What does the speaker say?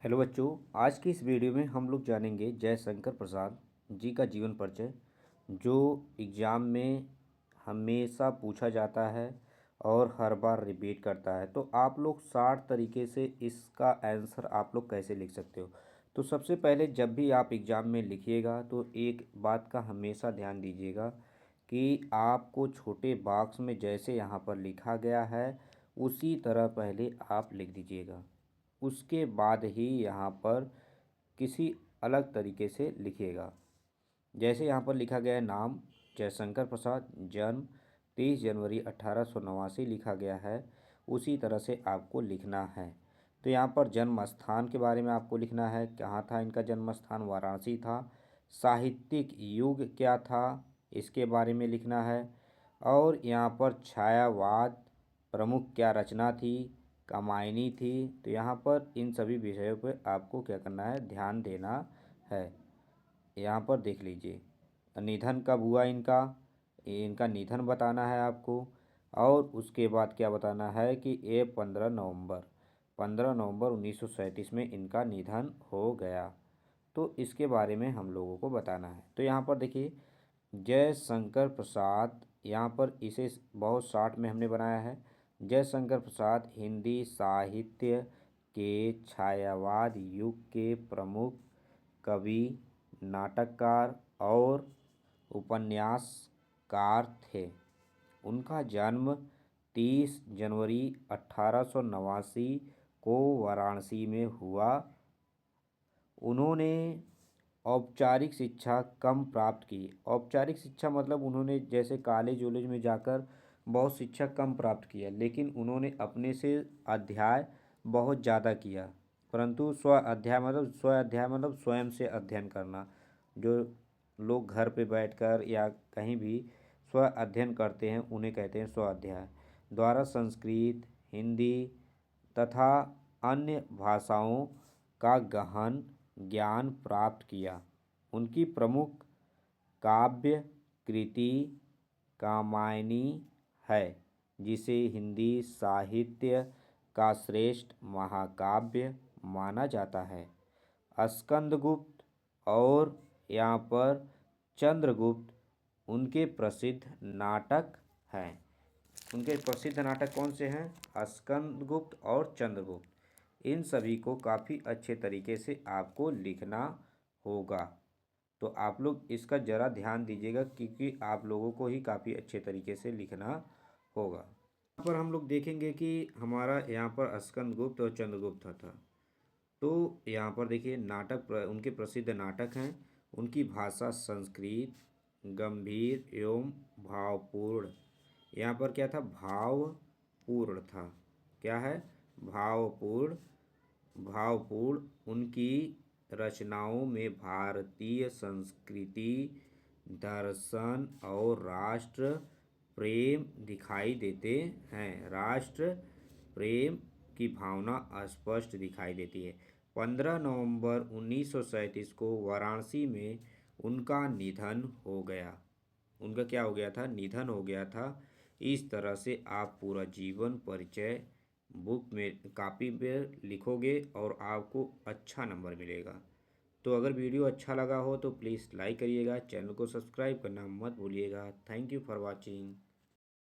Hello बच्चों, आज की इस वीडियो में हम लोग जानेंगे जयशंकर प्रसाद जी का जीवन परिचय, जो एग्ज़ाम में हमेशा पूछा जाता है और हर बार रिपीट करता है। तो आप लोग 60 तरीके से इसका आंसर आप लोग कैसे लिख सकते हो। तो सबसे पहले जब भी आप एग्ज़ाम में लिखिएगा तो एक बात का हमेशा ध्यान दीजिएगा कि आपको छोटे बॉक्स में जैसे यहाँ पर लिखा गया है उसी तरह पहले आप लिख दीजिएगा। उसके बाद ही यहाँ पर किसी अलग तरीके से लिखिएगा। जैसे यहाँ पर लिखा गया है नाम जयशंकर प्रसाद, जन्म 30 जनवरी 1889 लिखा गया है, उसी तरह से आपको लिखना है। तो यहाँ पर जन्म स्थान के बारे में आपको लिखना है, कहाँ था इनका जन्म स्थान, वाराणसी था। साहित्यिक युग क्या था, इसके बारे में लिखना है। और यहाँ पर छायावाद प्रमुख क्या रचना थी, कामायनी थी। तो यहाँ पर इन सभी विषयों पर आपको क्या करना है, ध्यान देना है। यहाँ पर देख लीजिए निधन कब हुआ इनका, इनका निधन बताना है आपको। और उसके बाद क्या बताना है कि ये 15 नवंबर 1937 में इनका निधन हो गया। तो इसके बारे में हम लोगों को बताना है। तो यहाँ पर देखिए जयशंकर प्रसाद, यहाँ पर इसे बहुत शॉर्ट में हमने बनाया है। जयशंकर प्रसाद हिंदी साहित्य के छायावाद युग के प्रमुख कवि, नाटककार और उपन्यासकार थे। उनका जन्म 30 जनवरी 1889 को वाराणसी में हुआ। उन्होंने औपचारिक शिक्षा कम प्राप्त की। औपचारिक शिक्षा मतलब उन्होंने जैसे कॉलेज वॉलेज में जाकर बहुत शिक्षा कम प्राप्त किया, लेकिन उन्होंने अपने से अध्याय बहुत ज़्यादा किया। परंतु स्व अध्याय मतलब स्वयं से अध्ययन करना। जो लोग घर पे बैठकर या कहीं भी स्व अध्ययन करते हैं उन्हें कहते हैं स्व अध्याय। द्वारा संस्कृत, हिंदी तथा अन्य भाषाओं का गहन ज्ञान प्राप्त किया। उनकी प्रमुख काव्य कृति कामायनी है, जिसे हिंदी साहित्य का श्रेष्ठ महाकाव्य माना जाता है। स्कंदगुप्त और यहाँ पर चंद्रगुप्त उनके प्रसिद्ध नाटक हैं। उनके प्रसिद्ध नाटक कौन से हैं, स्कंदगुप्त और चंद्रगुप्त। इन सभी को काफ़ी अच्छे तरीके से आपको लिखना होगा। तो आप लोग इसका ज़रा ध्यान दीजिएगा क्योंकि आप लोगों को ही काफ़ी अच्छे तरीके से लिखना होगा। यहाँ पर हम लोग देखेंगे कि हमारा यहाँ पर स्कंदगुप्त और चंद्रगुप्त था। तो यहाँ पर देखिए नाटक उनके प्रसिद्ध नाटक हैं। उनकी भाषा संस्कृत, गंभीर एवं भावपूर्ण। यहाँ पर क्या था, भावपूर्ण था। क्या है, भावपूर्ण। उनकी रचनाओं में भारतीय संस्कृति, दर्शन और राष्ट्र प्रेम दिखाई देते हैं। राष्ट्र प्रेम की भावना स्पष्ट दिखाई देती है। 15 नवंबर 1937 को वाराणसी में उनका निधन हो गया। उनका क्या हो गया था, निधन हो गया था। इस तरह से आप पूरा जीवन परिचय बुक में कॉपी पर लिखोगे और आपको अच्छा नंबर मिलेगा। तो अगर वीडियो अच्छा लगा हो तो प्लीज़ लाइक करिएगा, चैनल को सब्सक्राइब करना मत भूलिएगा। Thank you for watching.